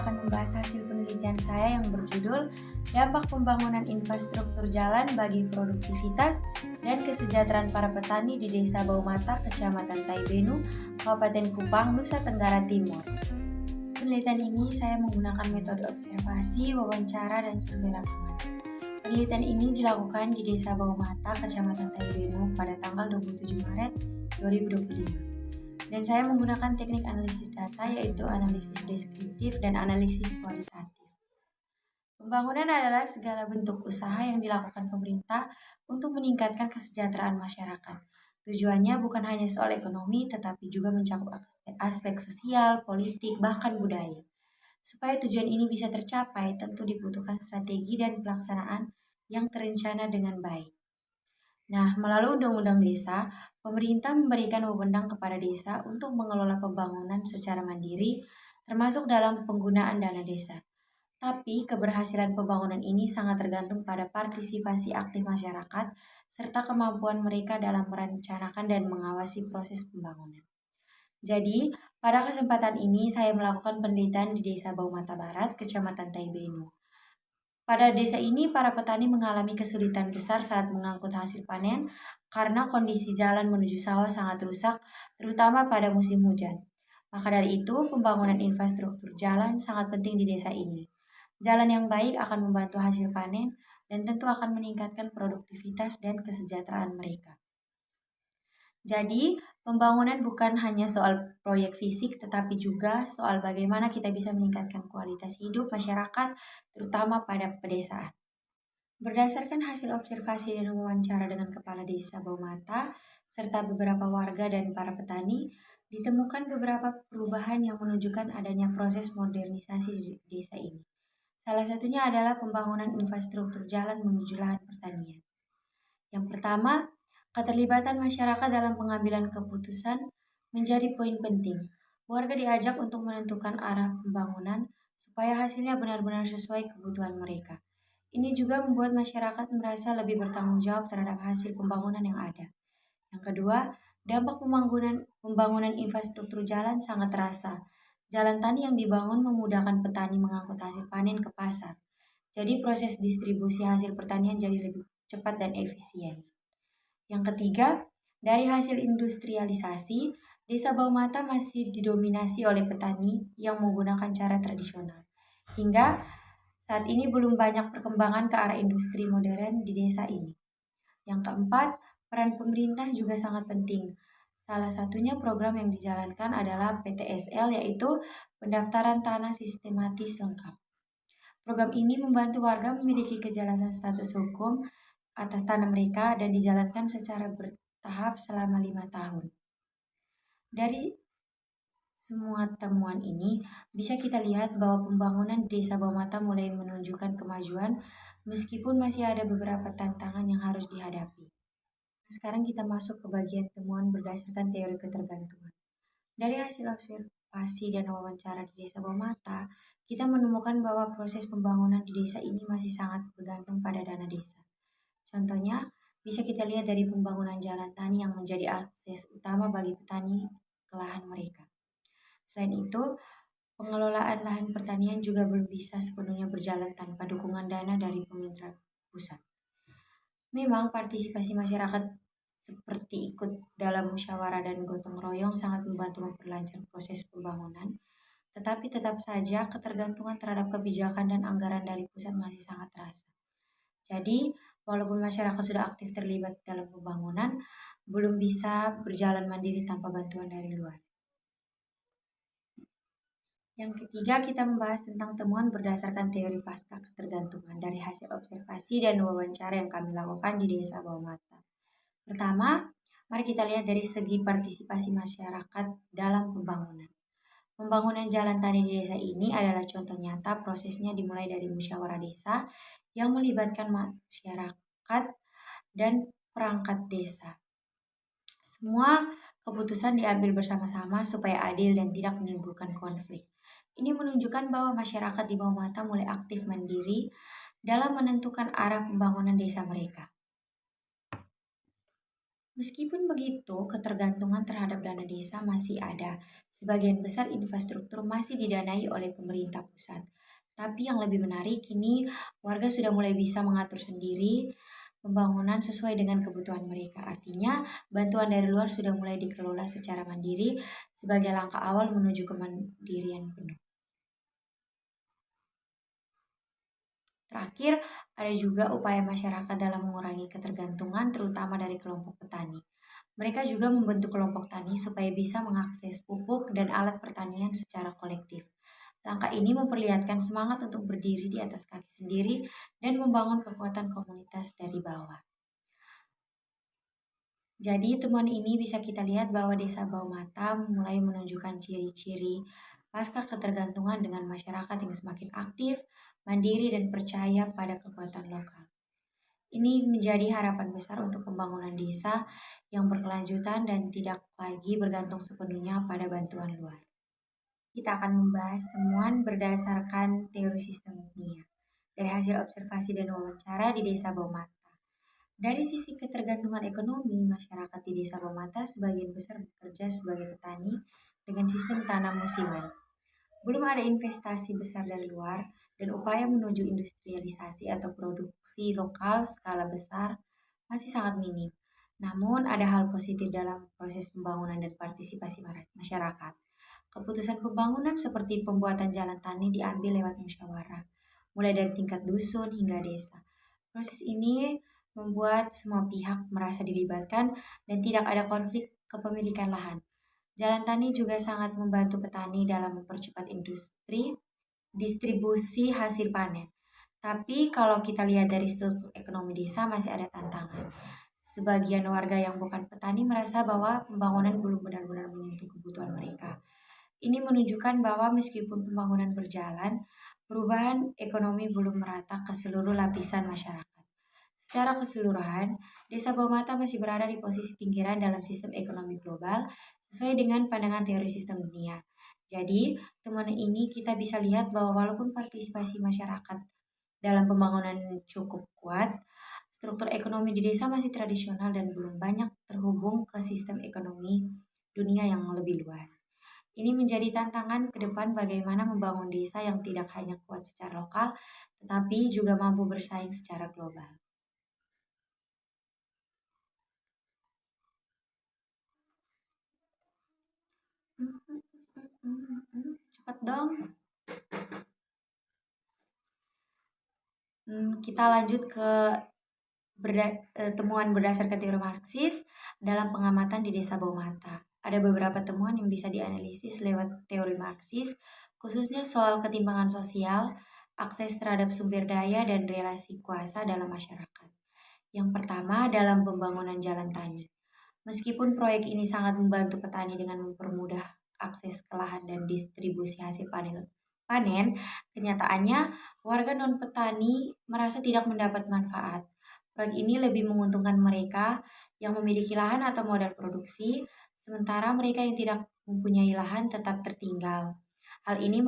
akan membahas hasil penelitian saya yang berjudul Dampak Pembangunan Infrastruktur Jalan bagi Produktivitas dan Kesejahteraan para Petani di Desa Baumata, Kecamatan Taibenu, Kabupaten Kupang, Nusa Tenggara Timur. Penelitian ini saya menggunakan metode observasi, wawancara, dan survei lapangan. Penelitian ini dilakukan di Desa Baumata, Kecamatan Taibenu pada tanggal 27 Maret 2025. Dan saya menggunakan teknik analisis data yaitu analisis deskriptif dan analisis kualitatif. Pembangunan adalah segala bentuk usaha yang dilakukan pemerintah untuk meningkatkan kesejahteraan masyarakat. Tujuannya bukan hanya soal ekonomi, tetapi juga mencakup aspek sosial, politik, bahkan budaya. Supaya tujuan ini bisa tercapai, tentu dibutuhkan strategi dan pelaksanaan yang terencana dengan baik. Nah, melalui Undang-Undang Desa, pemerintah memberikan wewenang kepada desa untuk mengelola pembangunan secara mandiri, termasuk dalam penggunaan dana desa. Tapi, keberhasilan pembangunan ini sangat tergantung pada partisipasi aktif masyarakat, serta kemampuan mereka dalam merencanakan dan mengawasi proses pembangunan. Jadi, pada kesempatan ini saya melakukan penelitian di Desa Baumata Barat, Kecamatan Taibenu. Pada desa ini, para petani mengalami kesulitan besar saat mengangkut hasil panen karena kondisi jalan menuju sawah sangat rusak, terutama pada musim hujan. Maka dari itu, pembangunan infrastruktur jalan sangat penting di desa ini. Jalan yang baik akan membantu hasil panen dan tentu akan meningkatkan produktivitas dan kesejahteraan mereka. Jadi, pembangunan bukan hanya soal proyek fisik, tetapi juga soal bagaimana kita bisa meningkatkan kualitas hidup masyarakat, terutama pada pedesaan. Berdasarkan hasil observasi dan wawancara dengan Kepala Desa Baumata, serta beberapa warga dan para petani, ditemukan beberapa perubahan yang menunjukkan adanya proses modernisasi di desa ini. Salah satunya adalah pembangunan infrastruktur jalan menuju lahan pertanian. Yang pertama, keterlibatan masyarakat dalam pengambilan keputusan menjadi poin penting. Warga diajak untuk menentukan arah pembangunan supaya hasilnya benar-benar sesuai kebutuhan mereka. Ini juga membuat masyarakat merasa lebih bertanggung jawab terhadap hasil pembangunan yang ada. Yang kedua, dampak pembangunan infrastruktur jalan sangat terasa. Jalan tani yang dibangun memudahkan petani mengangkut hasil panen ke pasar. Jadi proses distribusi hasil pertanian jadi lebih cepat dan efisien. Yang ketiga, dari hasil industrialisasi, Desa Baumata masih didominasi oleh petani yang menggunakan cara tradisional. Hingga saat ini belum banyak perkembangan ke arah industri modern di desa ini. Yang keempat, peran pemerintah juga sangat penting. Salah satunya program yang dijalankan adalah PTSL, yaitu Pendaftaran Tanah Sistematis Lengkap. Program ini membantu warga memiliki kejelasan status hukum atas tanah mereka dan dijalankan secara bertahap selama 5 tahun. Dari semua temuan ini, bisa kita lihat bahwa pembangunan Desa Baumata mulai menunjukkan kemajuan meskipun masih ada beberapa tantangan yang harus dihadapi. Sekarang kita masuk ke bagian temuan berdasarkan teori ketergantungan. Dari hasil observasi dan wawancara di Desa Baumata, kita menemukan bahwa proses pembangunan di desa ini masih sangat bergantung pada dana desa. Contohnya, bisa kita lihat dari pembangunan jalan tani yang menjadi akses utama bagi petani ke lahan mereka. Selain itu, pengelolaan lahan pertanian juga belum bisa sepenuhnya berjalan tanpa dukungan dana dari pemerintah pusat. Memang partisipasi masyarakat seperti ikut dalam musyawarah dan gotong royong sangat membantu memperlancar proses pembangunan, tetapi tetap saja ketergantungan terhadap kebijakan dan anggaran dari pusat masih sangat terasa. Jadi, walaupun masyarakat sudah aktif terlibat dalam pembangunan, belum bisa berjalan mandiri tanpa bantuan dari luar. Yang ketiga, kita membahas tentang temuan berdasarkan teori pasca ketergantungan dari hasil observasi dan wawancara yang kami lakukan di Desa Baumata. Pertama, mari kita lihat dari segi partisipasi masyarakat dalam pembangunan. Pembangunan jalan tani di desa ini adalah contoh nyata prosesnya dimulai dari musyawarah desa yang melibatkan masyarakat dan perangkat desa. Semua keputusan diambil bersama-sama supaya adil dan tidak menimbulkan konflik. Ini menunjukkan bahwa masyarakat di Baumata mulai aktif mandiri dalam menentukan arah pembangunan desa mereka. Meskipun begitu, ketergantungan terhadap dana desa masih ada, Sebagian besar infrastruktur masih didanai oleh pemerintah pusat. Tapi yang lebih menarik, kini warga sudah mulai bisa mengatur sendiri pembangunan sesuai dengan kebutuhan mereka. Artinya, bantuan dari luar sudah mulai dikelola secara mandiri sebagai langkah awal menuju kemandirian penuh. Terakhir, ada juga upaya masyarakat dalam mengurangi ketergantungan terutama dari kelompok petani. Mereka juga membentuk kelompok tani supaya bisa mengakses pupuk dan alat pertanian secara kolektif. Langkah ini memperlihatkan semangat untuk berdiri di atas kaki sendiri dan membangun kekuatan komunitas dari bawah. Jadi temuan ini bisa kita lihat bahwa Desa Baumata mulai menunjukkan ciri-ciri pasca ketergantungan dengan masyarakat yang semakin aktif, mandiri, dan percaya pada kekuatan lokal. Ini menjadi harapan besar untuk pembangunan desa yang berkelanjutan dan tidak lagi bergantung sepenuhnya pada bantuan luar. Kita akan membahas temuan berdasarkan teori sistem dunia dari hasil observasi dan wawancara di Desa Baumata. Dari sisi ketergantungan ekonomi, masyarakat di Desa Baumata sebagian besar bekerja sebagai petani dengan sistem tanam musiman. Belum ada investasi besar dari luar dan upaya menuju industrialisasi atau produksi lokal skala besar masih sangat minim. Namun ada hal positif dalam proses pembangunan dan partisipasi masyarakat. Keputusan pembangunan seperti pembuatan jalan tani diambil lewat musyawarah, mulai dari tingkat dusun hingga desa. Proses ini membuat semua pihak merasa dilibatkan dan tidak ada konflik kepemilikan lahan. Jalan tani juga sangat membantu petani dalam mempercepat distribusi hasil panen. Tapi kalau kita lihat dari struktur ekonomi desa masih ada tantangan. Sebagian warga yang bukan petani merasa bahwa pembangunan belum benar-benar menyentuh kebutuhan mereka. Ini menunjukkan bahwa meskipun pembangunan berjalan, perubahan ekonomi belum merata ke seluruh lapisan masyarakat. Secara keseluruhan, Desa Baumata masih berada di posisi pinggiran dalam sistem ekonomi global sesuai dengan pandangan teori sistem dunia. Jadi, temuan ini kita bisa lihat bahwa walaupun partisipasi masyarakat dalam pembangunan cukup kuat, struktur ekonomi di desa masih tradisional dan belum banyak terhubung ke sistem ekonomi dunia yang lebih luas. Ini menjadi tantangan ke depan bagaimana membangun desa yang tidak hanya kuat secara lokal, tetapi juga mampu bersaing secara global. Cepat dong. Kita lanjut ke temuan berdasarkan teori Marxis dalam pengamatan di Desa Baumata. Ada beberapa temuan yang bisa dianalisis lewat teori Marxis, khususnya soal ketimpangan sosial, akses terhadap sumber daya, dan relasi kuasa dalam masyarakat. Yang pertama, dalam pembangunan jalan tani. Meskipun proyek ini sangat membantu petani dengan mempermudah akses ke lahan dan distribusi hasil panen, kenyataannya warga non-petani merasa tidak mendapat manfaat. Proyek ini lebih menguntungkan mereka yang memiliki lahan atau modal produksi, sementara mereka yang tidak mempunyai lahan tetap tertinggal. Hal ini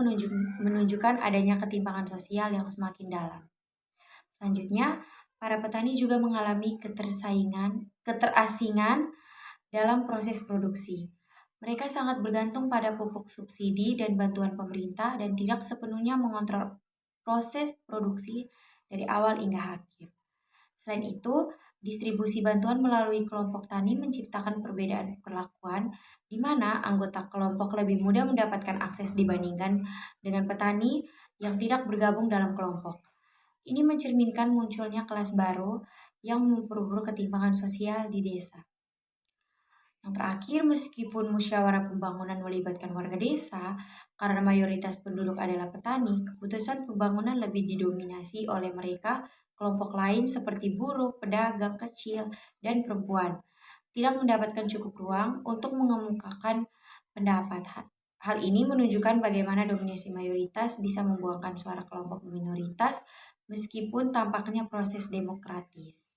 menunjukkan adanya ketimpangan sosial yang semakin dalam. Selanjutnya, para petani juga mengalami keterasingan dalam proses produksi. Mereka sangat bergantung pada pupuk subsidi dan bantuan pemerintah dan tidak sepenuhnya mengontrol proses produksi dari awal hingga akhir. Selain itu, distribusi bantuan melalui kelompok tani menciptakan perbedaan perlakuan di mana anggota kelompok lebih mudah mendapatkan akses dibandingkan dengan petani yang tidak bergabung dalam kelompok. Ini mencerminkan munculnya kelas baru yang memperburuk ketimpangan sosial di desa. Yang terakhir, meskipun musyawarah pembangunan melibatkan warga desa, karena mayoritas penduduk adalah petani, keputusan pembangunan lebih didominasi oleh mereka, kelompok lain seperti buruh, pedagang kecil, dan perempuan, tidak mendapatkan cukup ruang untuk mengemukakan pendapat. Hal ini menunjukkan bagaimana dominasi mayoritas bisa membuangkan suara kelompok minoritas meskipun tampaknya proses demokratis.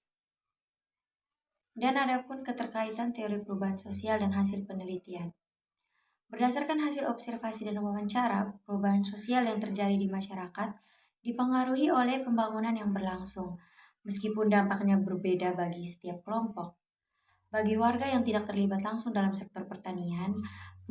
Dan adapun keterkaitan teori perubahan sosial dan hasil penelitian. Berdasarkan hasil observasi dan wawancara, perubahan sosial yang terjadi di masyarakat dipengaruhi oleh pembangunan yang berlangsung, meskipun dampaknya berbeda bagi setiap kelompok. Bagi warga yang tidak terlibat langsung dalam sektor pertanian,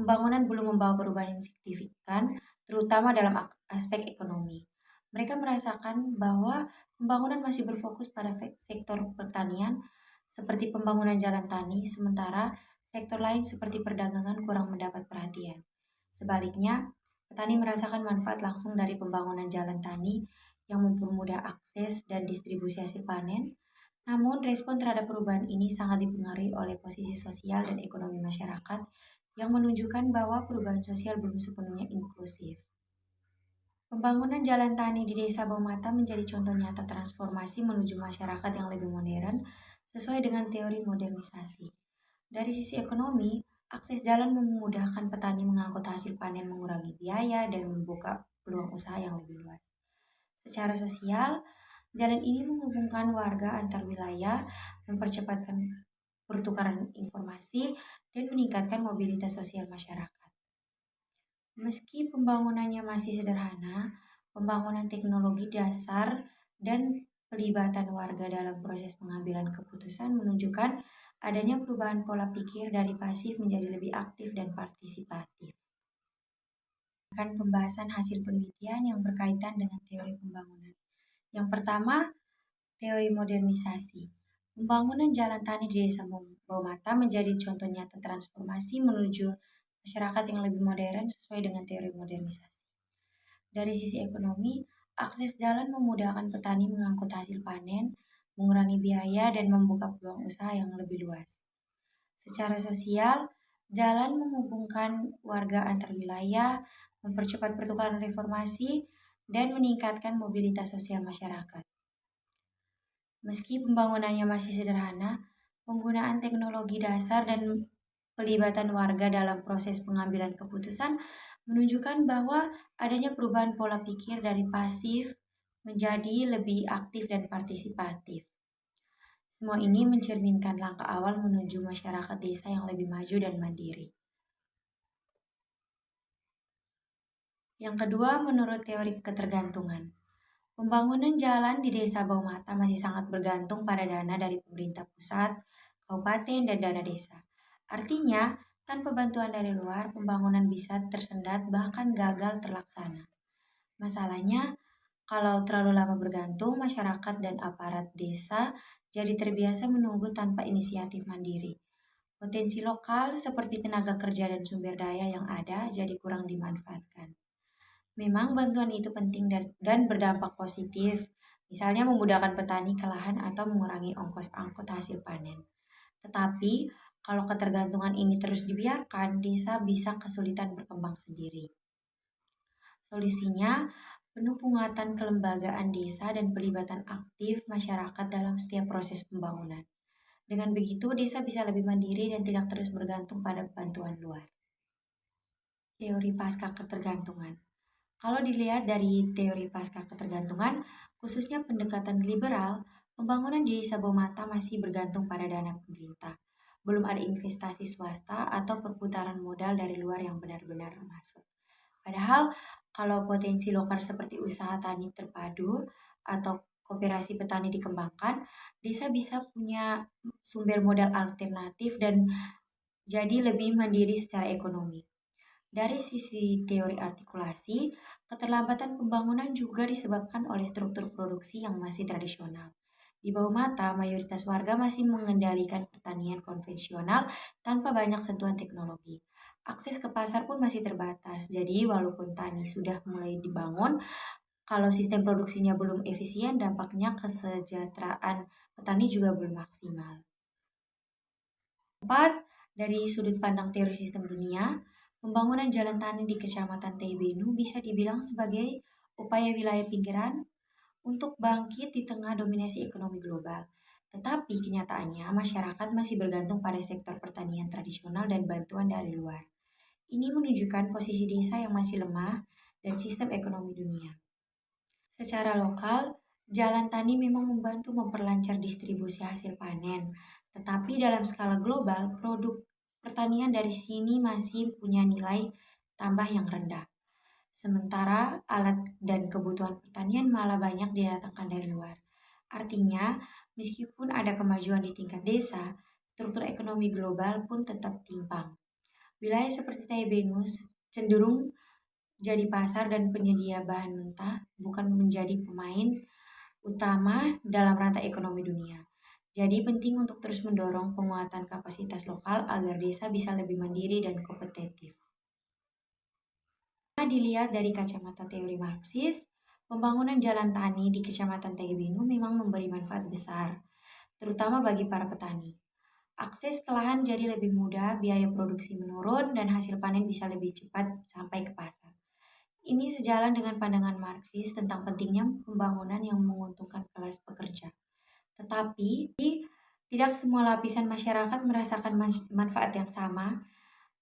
pembangunan belum membawa perubahan yang signifikan, terutama dalam aspek ekonomi. Mereka merasakan bahwa pembangunan masih berfokus pada sektor pertanian, seperti pembangunan jalan tani, sementara sektor lain seperti perdagangan kurang mendapat perhatian. Sebaliknya, petani merasakan manfaat langsung dari pembangunan jalan tani yang mempermudah akses dan distribusi hasil panen. Namun, respon terhadap perubahan ini sangat dipengaruhi oleh posisi sosial dan ekonomi masyarakat yang menunjukkan bahwa perubahan sosial belum sepenuhnya inklusif. Pembangunan jalan tani di Desa Baumata menjadi contoh nyata transformasi menuju masyarakat yang lebih modern sesuai dengan teori modernisasi. Dari sisi ekonomi, akses jalan memudahkan petani mengangkut hasil panen, mengurangi biaya, dan membuka peluang usaha yang lebih luas. Secara sosial, jalan ini menghubungkan warga antar wilayah, mempercepatkan pertukaran informasi, dan meningkatkan mobilitas sosial masyarakat. Meski pembangunannya masih sederhana, pembangunan teknologi dasar dan pelibatan warga dalam proses pengambilan keputusan menunjukkan adanya perubahan pola pikir dari pasif menjadi lebih aktif dan partisipatif. Akan pembahasan hasil penelitian yang berkaitan dengan teori pembangunan. Yang pertama, teori modernisasi. Pembangunan jalan tani di Desa Baumata menjadi contoh nyata transformasi menuju masyarakat yang lebih modern sesuai dengan teori modernisasi. Dari sisi ekonomi, akses jalan memudahkan petani mengangkut hasil panen, mengurangi biaya, dan membuka peluang usaha yang lebih luas. Secara sosial, jalan menghubungkan warga antar wilayah, mempercepat pertukaran informasi, dan meningkatkan mobilitas sosial masyarakat. Meski pembangunannya masih sederhana, penggunaan teknologi dasar dan pelibatan warga dalam proses pengambilan keputusan menunjukkan bahwa adanya perubahan pola pikir dari pasif menjadi lebih aktif dan partisipatif. Semua ini mencerminkan langkah awal menuju masyarakat desa yang lebih maju dan mandiri. Yang kedua, menurut teori ketergantungan. Pembangunan jalan di Desa Baumata masih sangat bergantung pada dana dari pemerintah pusat, kabupaten, dan dana desa. Artinya, tanpa bantuan dari luar, pembangunan bisa tersendat bahkan gagal terlaksana. Masalahnya, kalau terlalu lama bergantung, masyarakat dan aparat desa jadi terbiasa menunggu tanpa inisiatif mandiri. Potensi lokal seperti tenaga kerja dan sumber daya yang ada jadi kurang dimanfaatkan. Memang bantuan itu penting dan berdampak positif, misalnya memudahkan petani ke lahan atau mengurangi ongkos angkut hasil panen. Tetapi, kalau ketergantungan ini terus dibiarkan, desa bisa kesulitan berkembang sendiri. Solusinya, penuh penguatan kelembagaan desa dan pelibatan aktif masyarakat dalam setiap proses pembangunan. Dengan begitu, desa bisa lebih mandiri dan tidak terus bergantung pada bantuan luar. Teori pasca ketergantungan. Kalau dilihat dari teori pasca ketergantungan, khususnya pendekatan liberal, pembangunan di Desa Baumata masih bergantung pada dana pemerintah. Belum ada investasi swasta atau perputaran modal dari luar yang benar-benar masuk. Padahal, kalau potensi lokal seperti usaha tani terpadu atau koperasi petani dikembangkan, desa bisa punya sumber modal alternatif dan jadi lebih mandiri secara ekonomi. Dari sisi teori artikulasi, keterlambatan pembangunan juga disebabkan oleh struktur produksi yang masih tradisional. Di bawah mata, mayoritas warga masih mengendalikan pertanian konvensional tanpa banyak sentuhan teknologi. Akses ke pasar pun masih terbatas, jadi walaupun tani sudah mulai dibangun, kalau sistem produksinya belum efisien, dampaknya kesejahteraan petani juga belum maksimal. 4. Dari sudut pandang teori sistem dunia, pembangunan jalan tani di Kecamatan Taibenu bisa dibilang sebagai upaya wilayah pinggiran untuk bangkit di tengah dominasi ekonomi global. Tetapi kenyataannya masyarakat masih bergantung pada sektor pertanian tradisional dan bantuan dari luar. Ini menunjukkan posisi desa yang masih lemah dan sistem ekonomi dunia. Secara lokal, jalan tani memang membantu memperlancar distribusi hasil panen, tetapi dalam skala global, produk pertanian dari sini masih punya nilai tambah yang rendah. Sementara alat dan kebutuhan pertanian malah banyak didatangkan dari luar. Artinya, meskipun ada kemajuan di tingkat desa, struktur ekonomi global pun tetap timpang. Wilayah seperti Taibenu cenderung jadi pasar dan penyedia bahan mentah, bukan menjadi pemain utama dalam rantai ekonomi dunia. Jadi penting untuk terus mendorong penguatan kapasitas lokal agar desa bisa lebih mandiri dan kompetitif. Nah, dilihat dari kacamata teori Marxis, pembangunan jalan tani di Kecamatan Taibenu memang memberi manfaat besar, terutama bagi para petani. Akses ke lahan jadi lebih mudah, biaya produksi menurun, dan hasil panen bisa lebih cepat sampai ke pasar. Ini sejalan dengan pandangan Marxis tentang pentingnya pembangunan yang menguntungkan kelas pekerja. Tetapi, tidak semua lapisan masyarakat merasakan manfaat yang sama.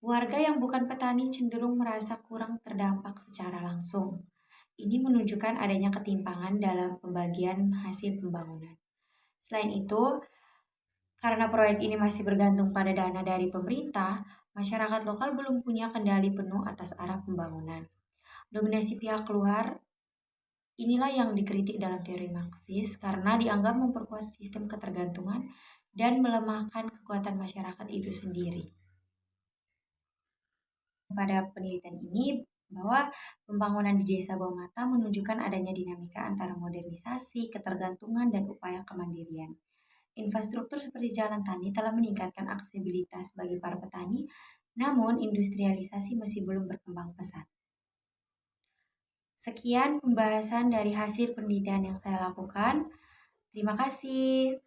Warga yang bukan petani cenderung merasa kurang terdampak secara langsung. Ini menunjukkan adanya ketimpangan dalam pembagian hasil pembangunan. Selain itu, karena proyek ini masih bergantung pada dana dari pemerintah, masyarakat lokal belum punya kendali penuh atas arah pembangunan. Dominasi pihak luar inilah yang dikritik dalam teori Marxis karena dianggap memperkuat sistem ketergantungan dan melemahkan kekuatan masyarakat itu sendiri. Pada penelitian ini, bahwa pembangunan di Desa Bawah Mata menunjukkan adanya dinamika antara modernisasi, ketergantungan, dan upaya kemandirian. Infrastruktur seperti jalan tani telah meningkatkan aksesibilitas bagi para petani, namun industrialisasi masih belum berkembang pesat. Sekian pembahasan dari hasil penelitian yang saya lakukan. Terima kasih.